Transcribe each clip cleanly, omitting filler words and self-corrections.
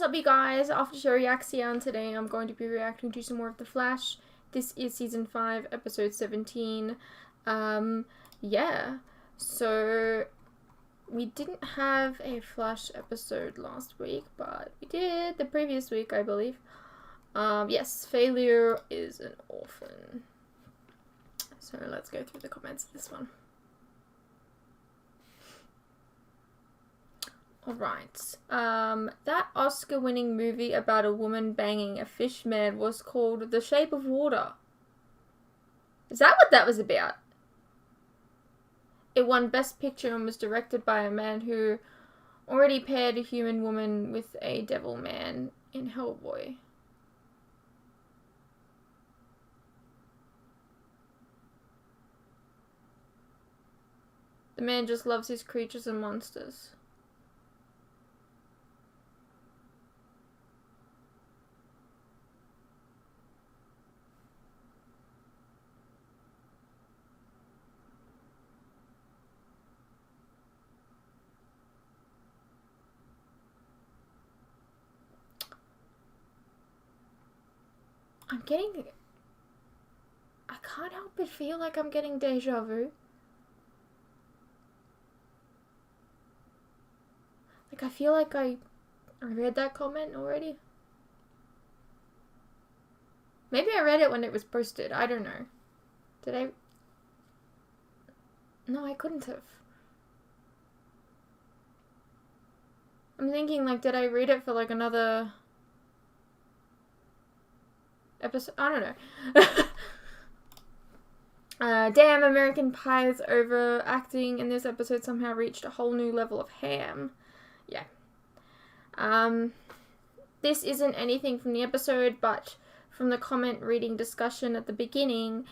up, you guys? After show reaction today, I'm going to be reacting to some more of The Flash. This is season 5, episode 17. Yeah. So we didn't have a Flash episode last week, but we did the previous week, I believe. Yes, failure is an orphan. So let's go through the comments of this one. Alright, that Oscar-winning movie about a woman banging a fish man was called The Shape of Water. Is that what that was about? It won Best Picture and was directed by a man who already paired a human woman with a devil man in Hellboy. The man just loves his creatures and monsters. I can't help but feel like I'm getting deja vu. Like, I feel like I read that comment already. Maybe I read it when it was posted. I don't know. Did I? No, I couldn't have. I'm thinking, like, did I read it for, like, another episode? I don't know. Damn, American Pie's overacting in this episode somehow reached a whole new level of ham. Yeah. This isn't anything from the episode, but from the comment reading discussion at the beginning,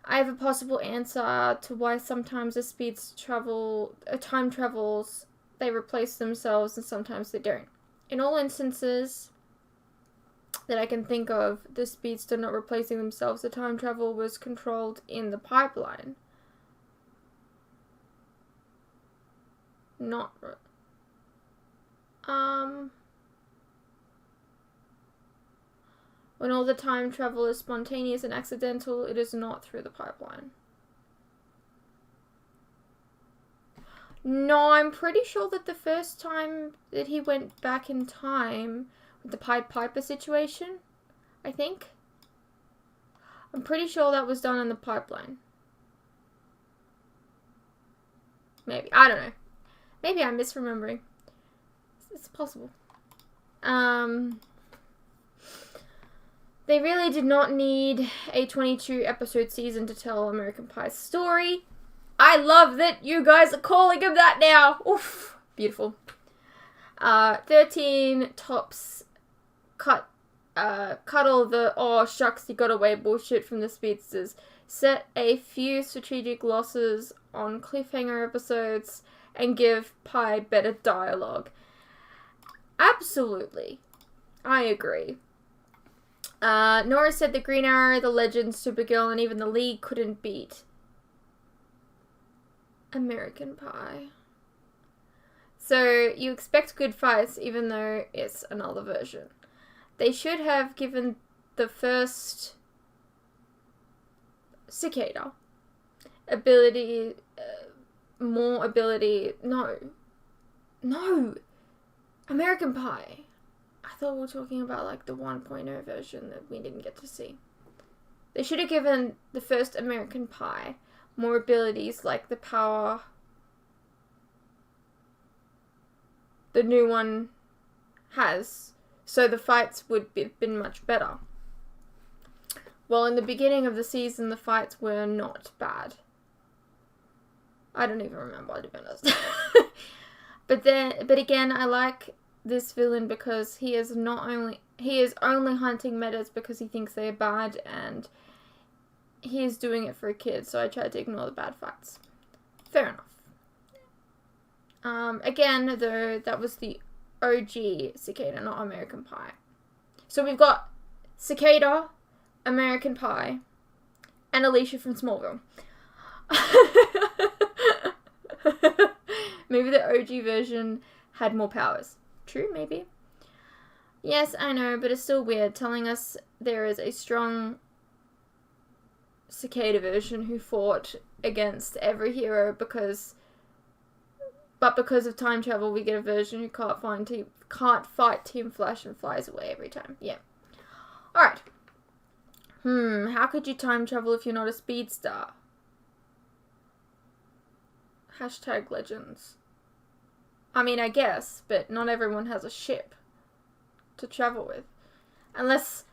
I have a possible answer to why sometimes the time travels, they replace themselves and sometimes they don't. In all instances that I can think of, the speedster not replacing themselves, the time travel was controlled in the pipeline. When all the time travel is spontaneous and accidental, it is not through the pipeline. No, I'm pretty sure that the first time that he went back in time with the Pied Piper situation, I think. I'm pretty sure that was done in the pipeline. Maybe. I don't know. Maybe I'm misremembering. It's possible. They really did not need a 22 episode season to tell American Pie's story. I love that you guys are calling him that now. Oof. Beautiful. 13 tops cut all the "oh shucks he got away" bullshit from the speedsters. Set a few strategic losses on cliffhanger episodes and give Pie better dialogue. Absolutely. I agree. Nora said the Green Arrow, the Legends, Supergirl, and even the League couldn't beat American Pie. So you expect good fights even though it's another version. They should have given the first Cicada ability, more ability. No! American Pie. I thought we were talking about, like, the 1.0 version that we didn't get to see. They should have given the first American Pie more abilities, like the power the new one has, so the fights would have been much better. Well, in the beginning of the season, the fights were not bad. I don't even remember, to be honest. But again, I like this villain because he is only hunting metas because he thinks they are bad, and he is doing it for a kid, so I try to ignore the bad fights. Fair enough. Again, though, that was the OG Cicada, not American Pie. So we've got Cicada, American Pie, and Alicia from Smallville. Maybe the OG version had more powers. True, maybe. Yes, I know, but it's still weird telling us there is a strong cicada version who fought against every hero because of time travel we get a version who can't fight Team Flash and flies away every time. Yeah. Alright. How could you time travel if you're not a speedster? #legends. I mean, I guess, but not everyone has a ship to travel with. Unless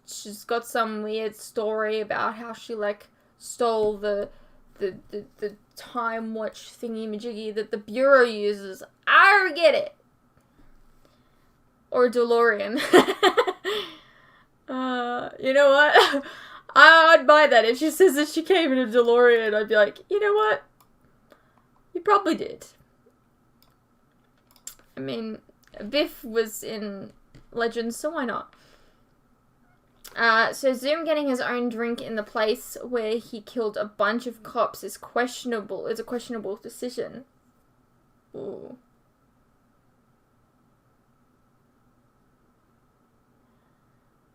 she's got some weird story about how she, like, stole the time watch thingy-majiggy that the Bureau uses. I get it. Or a DeLorean. You know what? I'd buy that. If she says that she came in a DeLorean, I'd be like, you know what? You probably did. I mean, Biff was in Legends, so why not? So Zoom getting his own drink in the place where he killed a bunch of cops is questionable. It's a questionable decision. Ooh.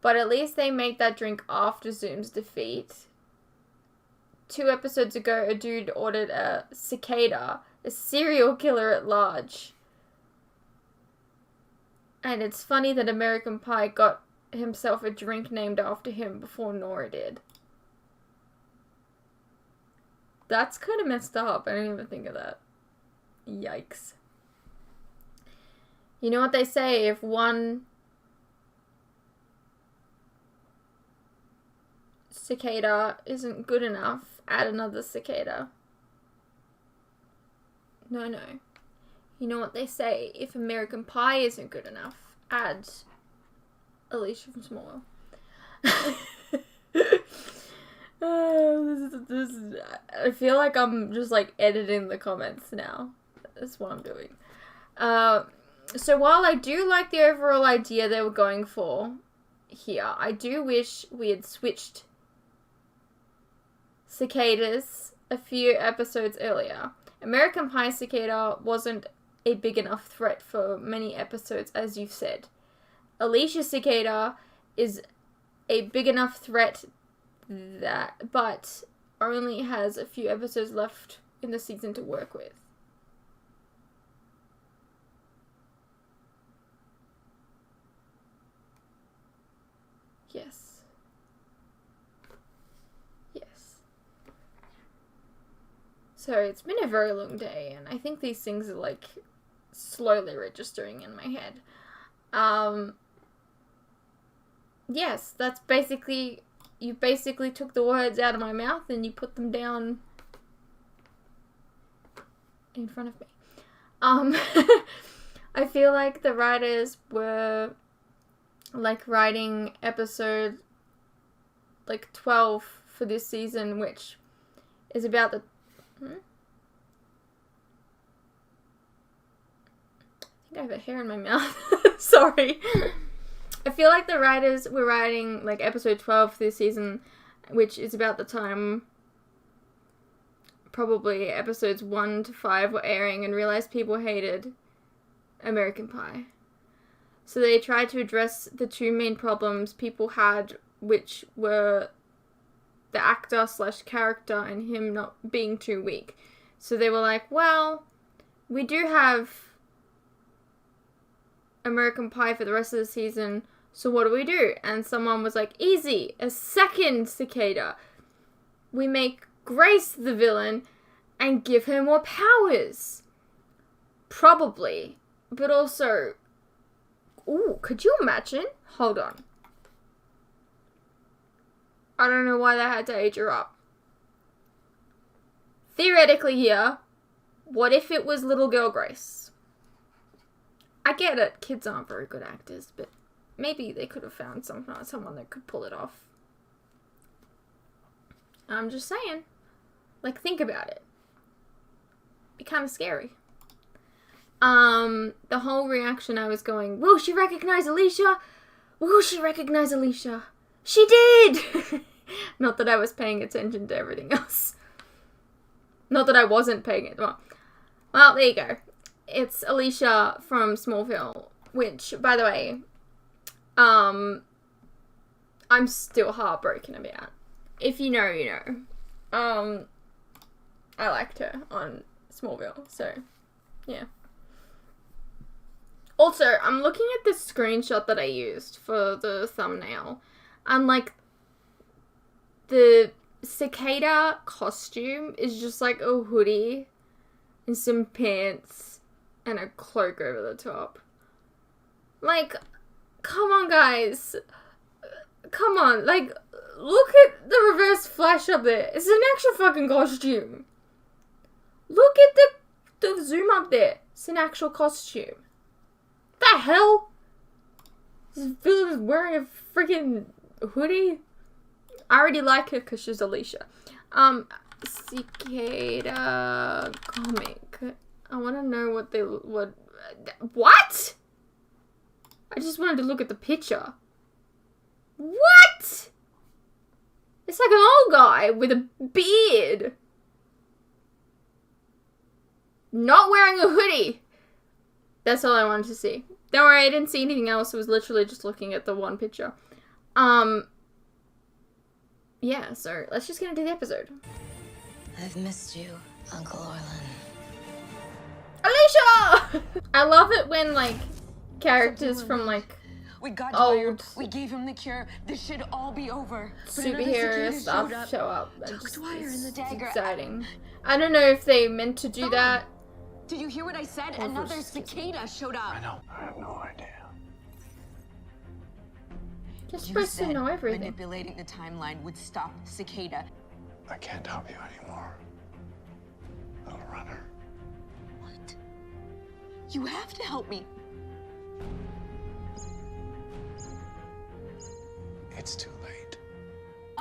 But at least they make that drink after Zoom's defeat. 2 episodes ago, a dude ordered a cicada, a serial killer at large. And it's funny that American Pie got himself a drink named after him before Nora did. That's kind of messed up. I didn't even think of that. Yikes. You know what they say, if one cicada isn't good enough, add another cicada. No. You know what they say, if American Pie isn't good enough, add Alicia from Smallville. I feel like I'm just, like, editing the comments now. That's what I'm doing. So while I do like the overall idea they were going for here, I do wish we had switched cicadas a few episodes earlier. American Pie cicada wasn't a big enough threat for many episodes, as you've said. Alicia cicada is a big enough threat but only has a few episodes left in the season to work with. Yes. So it's been a very long day, and I think these things are, like, slowly registering in my head. Yes, that's basically, you basically took the words out of my mouth and you put them down in front of me. I feel like the writers were, like, writing episode, like, 12 for this season, which is about the I think I have a hair in my mouth. Sorry. I feel like the writers were writing, like, episode 12 this season, which is about the time probably episodes 1 to 5 were airing, and realized people hated American Pie. So they tried to address the 2 main problems people had, which were the actor/character and him not being too weak. So they were like, well, we do have American Pie for the rest of the season, so what do we do? And someone was like, easy, a second cicada. We make Grace the villain and give her more powers. Probably. But also, ooh, could you imagine? Hold on. I don't know why they had to age her up. Theoretically here, what if it was little girl Grace? I get it, kids aren't very good actors, but maybe they could have found someone that could pull it off. I'm just saying. Like, think about it. Be kind of scary. The whole reaction I was going, will she recognize Alicia? Will she recognize Alicia? She did! Not that I was paying attention to everything else. Not that I wasn't paying it. Well, there you go. It's Alicia from Smallville. Which, by the way, I'm still heartbroken about. If you know, you know. I liked her on Smallville, so yeah. Also, I'm looking at this screenshot that I used for the thumbnail, and like the cicada costume is just like a hoodie and some pants and a cloak over the top. Like, come on, guys. Come on, like, look at the reverse flash up there. It's an actual fucking costume. Look at the zoom up there. It's an actual costume. The hell? This villain is wearing a freaking hoodie? I already like her because she's Alicia. Cicada comic. I want to know what they... What? I just wanted to look at the picture. What? It's like an old guy with a beard. Not wearing a hoodie. That's all I wanted to see. Don't worry, I didn't see anything else. I was literally just looking at the one picture. Yeah, so let's just get into the episode. I've missed you, Uncle Orlan. Alicia! I love it when, like, characters from, like, we got old... Dwyer. We gave him the cure. This should all be over. superhero stuff show up. Took Dwyer in the dagger. Exciting. I don't know if they meant to do that. Did you hear what I said? Another cicada showed up. I know. I have no idea. You're supposed to know everything. Manipulating the timeline would stop cicada. I can't help you anymore. Little runner. What? You have to help me. It's too late.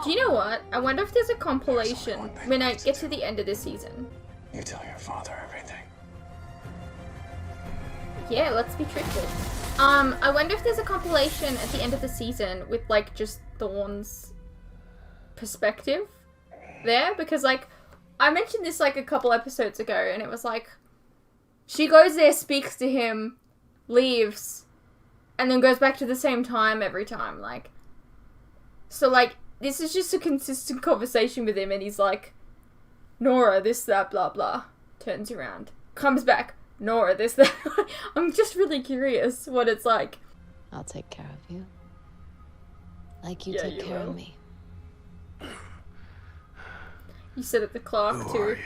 Do you know what? I wonder if there's a compilation when I get to the end of the season. You tell your father everything. Yeah, let's be truthful. I wonder if there's a compilation at the end of the season with, like, just Dawn's perspective there. Because, like, I mentioned this, like, a couple episodes ago, and it was like, she goes there, speaks to him, leaves, and then goes back to the same time every time, like. So, like, this is just a consistent conversation with him, and he's like, Nora, this, that, blah, blah. Turns around. Comes back. Nora, this, that. I'm just really curious what it's like. I'll take care of you. Like you took care of me. You said it the Clark, Who too. are you?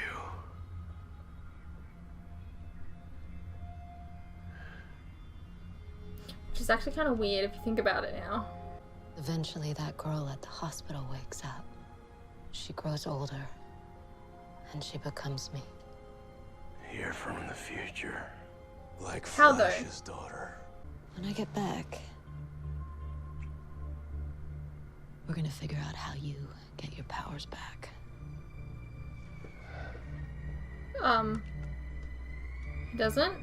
Which is actually kind of weird if you think about it now. Eventually, that girl at the hospital wakes up. She grows older, and she becomes me. You're from the future. Like How though? Flash's daughter. When I get back, we're gonna figure out how you get your powers back. Doesn't?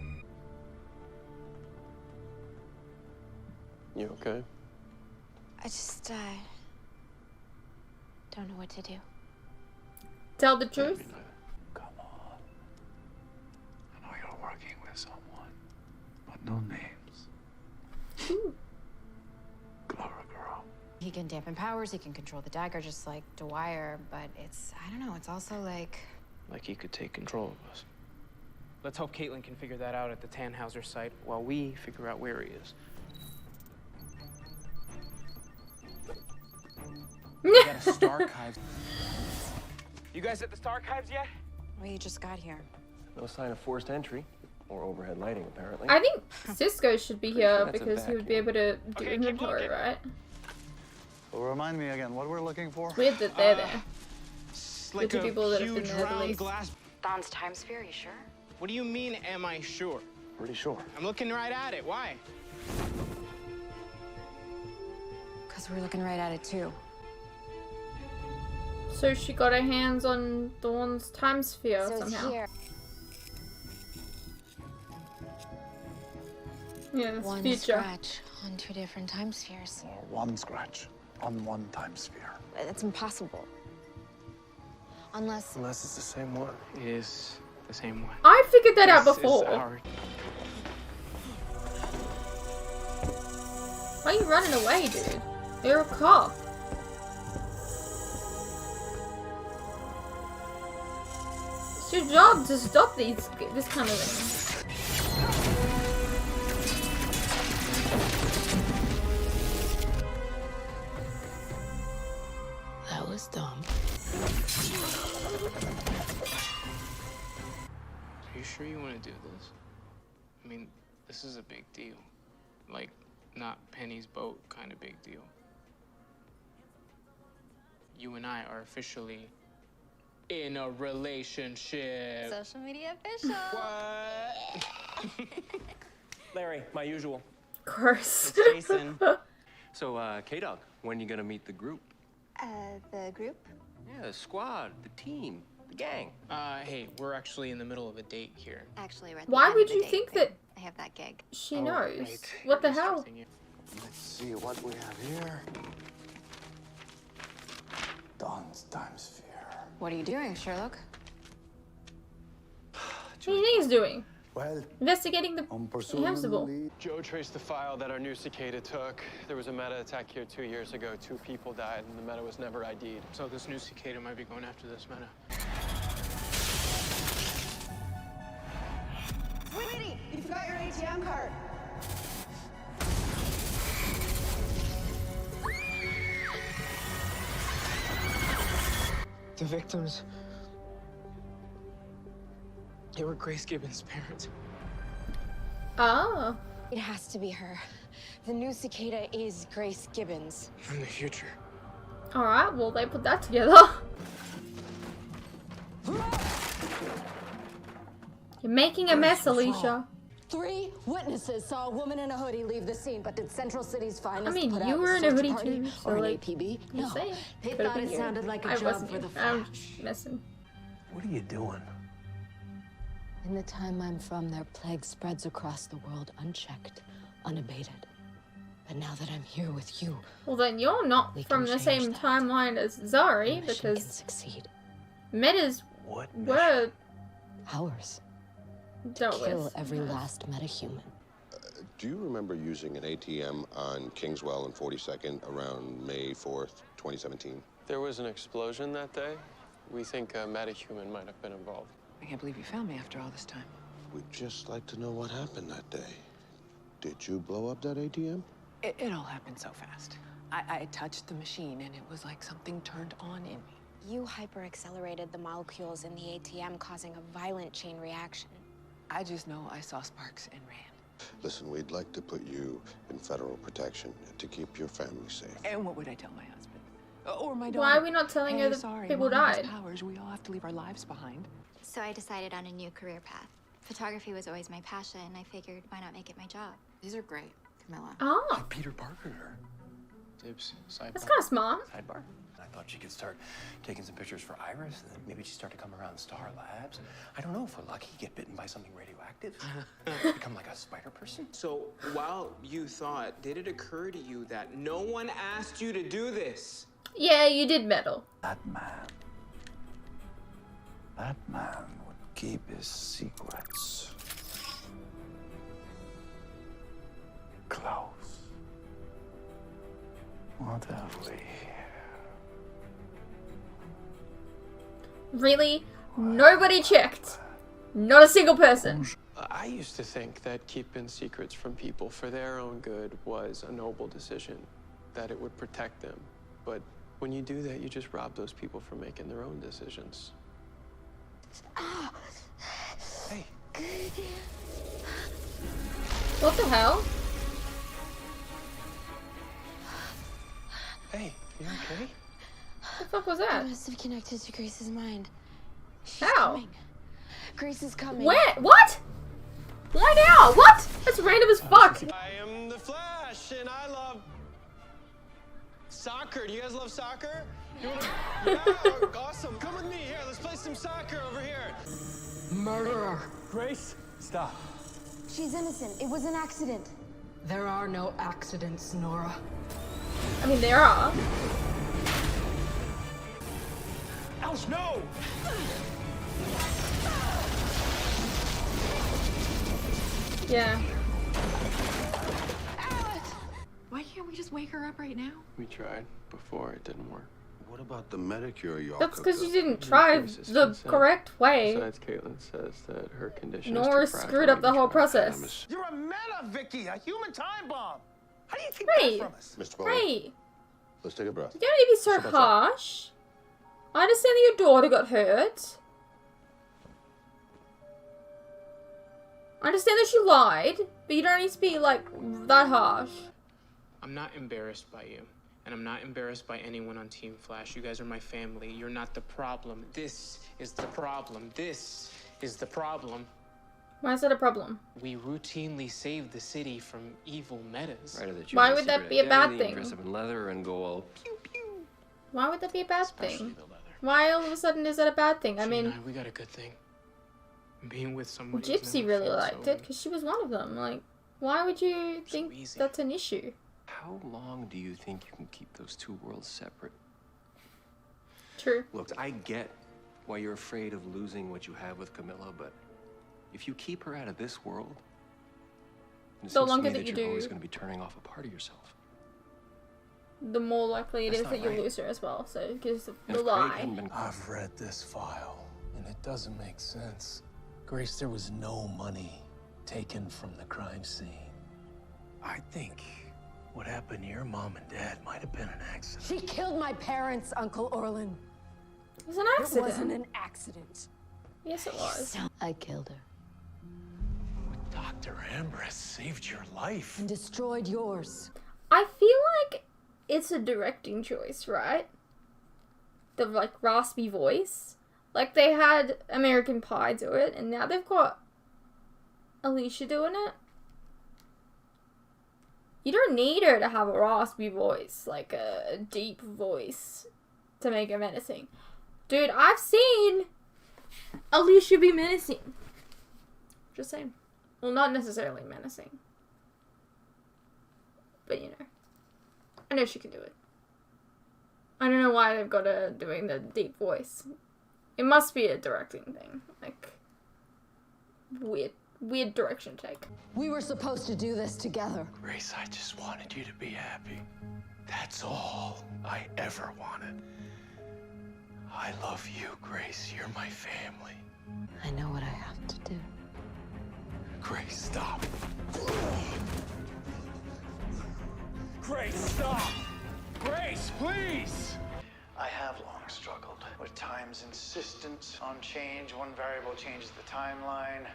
You okay? I just, don't know what to do. Tell the truth? Come on. I know you're working with someone, but no names. Ooh. Clever girl. He can dampen powers, he can control the dagger just like Dwyer, but it's, I don't know, it's also like... Like he could take control of us. Let's hope Caitlin can figure that out at the Tannhauser site while we figure out where he is. We got a Star Archives. You guys at the Star Archives yet? We just got here. No sign of forced entry or overhead lighting, apparently. I think Cisco should be here that's a because he would be able to do Okay, keep inventory, looking. right? Well, remind me again what we're looking for. It's weird that they're there. It's With the people that have been huge there the round least. glass. Dawn's time sphere, you sure? What do you mean, am I sure? Pretty sure. I'm looking right at it. Why? Because we're looking right at it too. So she got her hands on Dawn's time sphere somehow. Yeah, that's One future. scratch on two different time spheres. Or one scratch on one time sphere. It's impossible. Unless... Unless it's the same one. Is the same one. I figured that out This is before. our- Why are you running away, dude? You're a cop. It's your job to stop this kind of thing. That was dumb. Are you sure you want to do this? I mean, this is a big deal. Like, not Penny's boat kind of big deal. You and I are officially in a relationship. Social media official. What? Larry, my usual. Gross. Jason. So, K-Dog, when are you gonna meet the group? The group? Yeah, the squad, the team, the gang. Hey, we're actually in the middle of a date here. Actually, we're at the Why end would of the you date think thing. that I have that gig. she Oh, knows? right. What the You're hell? distracting you. Let's see what we have here. Dawn's time sphere. What are you doing, Sherlock? What do you think he's doing? Well, Investigating the on hamster ball. pursuing Joe traced the file that our new cicada took. There was a meta attack here 2 years ago. 2 people died, and the meta was never ID'd. So this new cicada might be going after this meta. Sweetie, you forgot your ATM card. The victims. They were Grace Gibbons' parents. Oh. It has to be her. The new cicada is Grace Gibbons. From the future. Alright, well, they put that together. You're making a mess, Alicia. 3 witnesses saw a woman in a hoodie leave the scene, but did Central City's finest I mean, put you out were in a search hoodie party too, so or an like, APB? I'm No, saying. they Could've thought been it you. sounded like a I job wasn't for the here. I'm Flash. messing. What are you doing? In the time I'm from, their plague spreads across the world unchecked, unabated. But now that I'm here with you, Well, then you're not We from can the change same that. timeline as the Zari, mission can because succeed. metas What were Ours. dealt Kill with. every last metahuman. Do you remember using an ATM on Kingswell and 42nd around May 4th, 2017? There was an explosion that day. We think a metahuman might have been involved. I can't believe you found me after all this time. We'd just like to know what happened that day. Did you blow up that ATM? It all happened so fast. I touched the machine and it was like something turned on in me. You hyper-accelerated the molecules in the ATM, causing a violent chain reaction. I just know I saw sparks and ran. Listen, we'd like to put you in federal protection to keep your family safe. And what would I tell my husband? Or my daughter? Why are we not telling Hey, her that sorry, people Mom has died? powers. We all have to leave our lives behind. So I decided on a new career path. Photography was always my passion, and I figured, why not make it my job? These are great, Camilla. Oh, Peter Parker. Dibs. Sidebar. that's kind of smart. Sidebar. I thought she could start taking some pictures for Iris, and then maybe she'd start to come around Star Labs. I don't know, if we're lucky, get bitten by something radioactive. Become like a spider person. So, while you thought, did it occur to you that no one asked you to do this? Yeah, you did meddle. That man would keep his secrets close. What have we here? Really? Nobody checked. Not a single person. I used to think that keeping secrets from people for their own good was a noble decision, that it would protect them. But when you do that, you just rob those people from making their own decisions. Hey. What the hell? Hey, you okay? What the fuck was I that? must have connected to Grace's mind. She's How? coming. Grace is coming. Where? What? Why now? What? That's random as fuck. I am the Flash, and I love soccer. Do you guys love soccer? You wanna... Yeah, awesome. Come with me. Here, let's play some soccer over here. Murderer. Grace, stop. She's innocent. It was an accident. There are no accidents, Nora. I mean, there are. Alice, no! Yeah. Why can't can't we just wake her up right now? We tried before, it didn't work. What about the Medicare y'all That's cooked because you up? didn't try the correct way. Besides, Caitlin says that her condition is Nor too fragile screwed up the to whole try. process. You're a meta, Vicky, a human time bomb. How do you keep Hey. that from us? Mr. Bowler, Hey, let's take a breath. you don't need to be so What's up? harsh. I understand that your daughter got hurt. I understand that she lied, but you don't need to be, like, that harsh. I'm not embarrassed by you. And I'm not embarrassed by anyone on Team Flash. You guys are my family. You're not the problem. This is the problem. This is the problem. Why is that a problem? We routinely save the city from evil metas. Right, that you Why have would that secret be a bad identity, thing? Dress up in leather and go all pew pew. Why would that be a bad Especially thing? the leather. Why all of a sudden is that a bad thing? I She mean, and we got a good thing. Being with somebody who's Gypsy never really felt liked so it because she was one of them. Like, why would you think easy. that's an issue? How long do you think you can keep those two worlds separate? True. Look, I get why you're afraid of losing what you have with Camilla, but if you keep her out of this world, it The seems to longer me that that you you're do- always going to be turning off a part of yourself. The more likely it That's is not that you'll right. lose her as well. So, because of And the if Craig lie. hadn't been I've read this file, and it doesn't make sense. Grace, there was no money taken from the crime scene. I think what happened to your mom and dad might have been an accident. She killed my parents, Uncle Orlin. It was an It accident. wasn't an accident. Yes, it was. I killed her Dr. Ambrose saved your life. and destroyed yours. I feel like it's a directing choice, right? The, like, raspy voice. Like, they had American Pie do it, and now they've got Alicia doing it. You don't need her to have a raspy voice, like a deep voice, to make her menacing. Dude, I've seen Alicia be menacing. Just saying. Well, not necessarily menacing. But, you know. I know she can do it. I don't know why they've got her doing the deep voice. It must be a directing thing. Like, weird direction take. We were supposed to do this together. Grace, I just wanted you to be happy. That's all I ever wanted. I love you, Grace. You're my family. I know what I have to do. Grace, stop. Grace, stop! Grace, please! I have long struggled with time's insistence on change. One variable changes the timeline.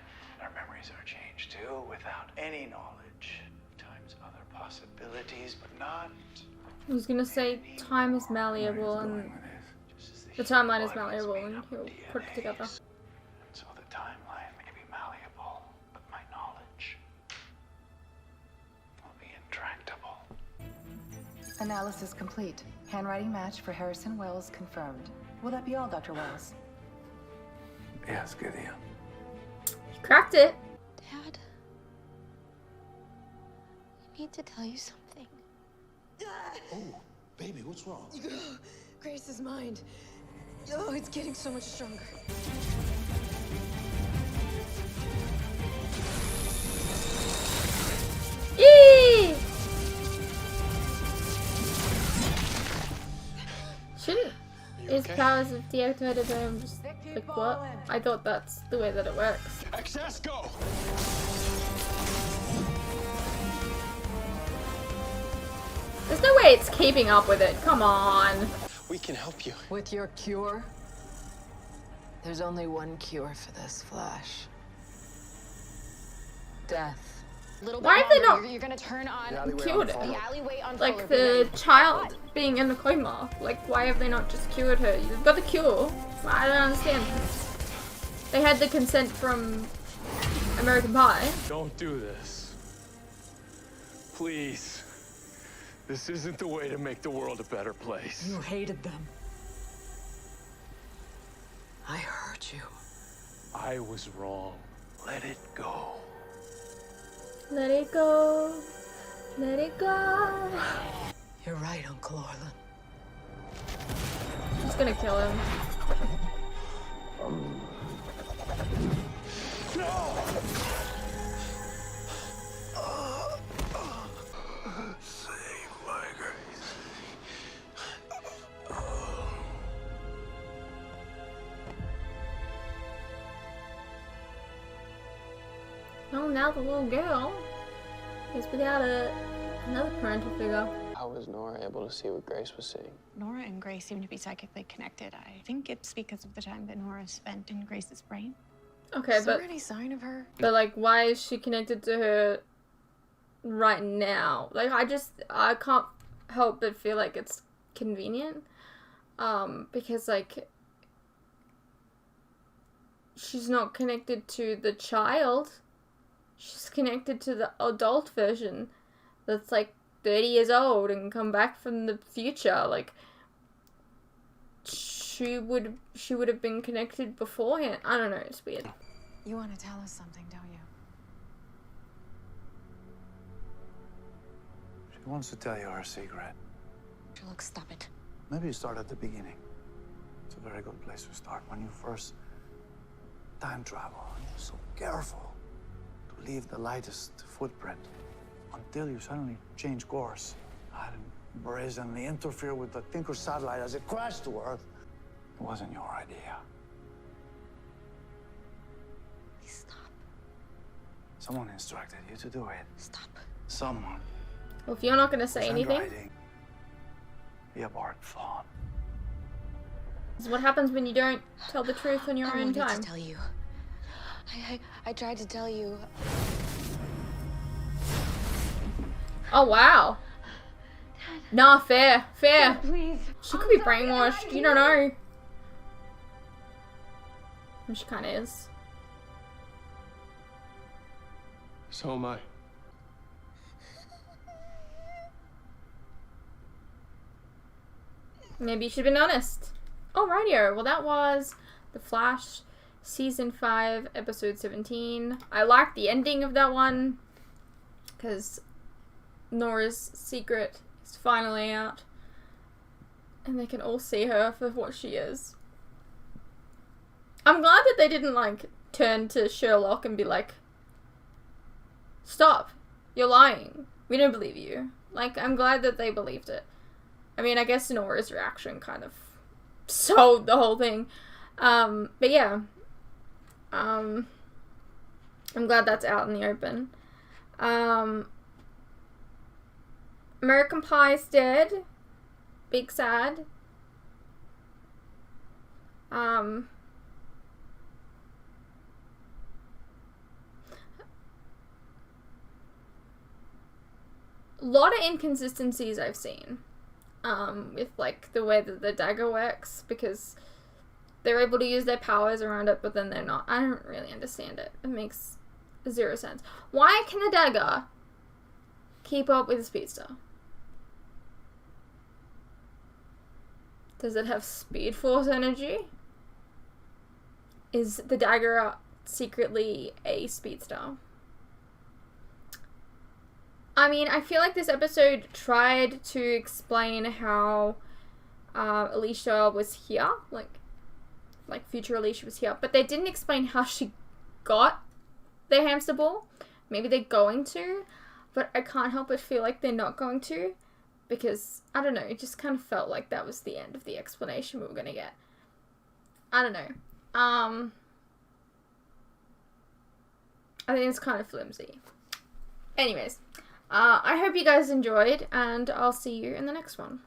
Our memories are changed too, without any knowledge of time's other possibilities, but not. I was gonna say time is malleable and the timeline is malleable and he'll put it together. So the timeline may be malleable, but my knowledge will be intractable. Analysis complete. Handwriting match for Harrison Wells confirmed. Will that be all, Dr. Wells? Yes, Gideon. You cracked it. Dad, I need to tell you something. Oh, baby, what's wrong? Grace's mind. Oh, it's getting so much stronger. Eee! Shouldn't his powers have deactivated him just like what? I thought that's the way that it works. Access, go! There's no way it's keeping up with it. Come on. We can help you. With your cure? There's only one cure for this, Flash. Death. Why have they not You're gonna turn on cured it? the alleyway on Like Fuller. the child being in the coma. Like, why have they not just cured her? You've got the cure. I don't understand. They had the consent from American Pie. Don't do this. Please. This isn't the way to make the world a better place. You hated them. I hurt you. I was wrong. Let it go. Let it go. Let it go. You're right, Uncle Orlin. She's gonna kill him. Save now the little girl is without another parental figure. How was Nora able to see what Grace was seeing? Nora and Grace seem to be psychically connected. I think it's because of the time that Nora spent in Grace's brain. Okay, Is but there any sign of her? But like, why is she connected to her right now? Like, I can't help but feel like it's convenient. Because like, she's not connected to the child. She's connected to the adult version that's like 30 years old and come back from the future. Like, she would have been connected beforehand. I don't know, it's weird. You want to tell us something, don't you? She wants to tell you her secret. Look, stop it. Maybe you start at the beginning. It's a very good place to start. When you first time travel, and you're so careful to leave the lightest footprint until you suddenly change course and brazenly interfere with the Tinker satellite as it crashed to Earth. It wasn't your idea. Please stop. Someone instructed you to do it. Stop. Someone. Well, if you're not gonna say was anything, handwriting the abort phone. this is what happens when you don't tell the truth on your I own wanted time. to tell you. I tried to tell you. Oh wow. Nah, fair. Dad, please. She could be brainwashed. You don't know. And she kind of is. So am I. Maybe you should have been honest. Alrighty, well that was The Flash, Season 5, Episode 17. I liked the ending of that one, because Nora's secret is finally out. And they can all see her for what she is. I'm glad that they didn't, like, turn to Sherlock and be like, stop, you're lying. We don't believe you. Like, I'm glad that they believed it. I mean, I guess Nora's reaction kind of sold the whole thing. But yeah. I'm glad that's out in the open. American Pie's dead. Big sad. Lot of inconsistencies I've seen. With like the way that the dagger works, because they're able to use their powers around it, but then they're not. I don't really understand it. It makes zero sense. Why can the dagger keep up with the speedster? Does it have speed force energy? Is the dagger secretly a speedster? I mean, I feel like this episode tried to explain how Alicia was here, like future Alicia was here, but they didn't explain how she got the hamster ball. Maybe they're going to, but I can't help but feel like they're not going to, because, I don't know, it just kind of felt like that was the end of the explanation we were going to get. I don't know. I think it's kind of flimsy. Anyways. I hope you guys enjoyed, and I'll see you in the next one.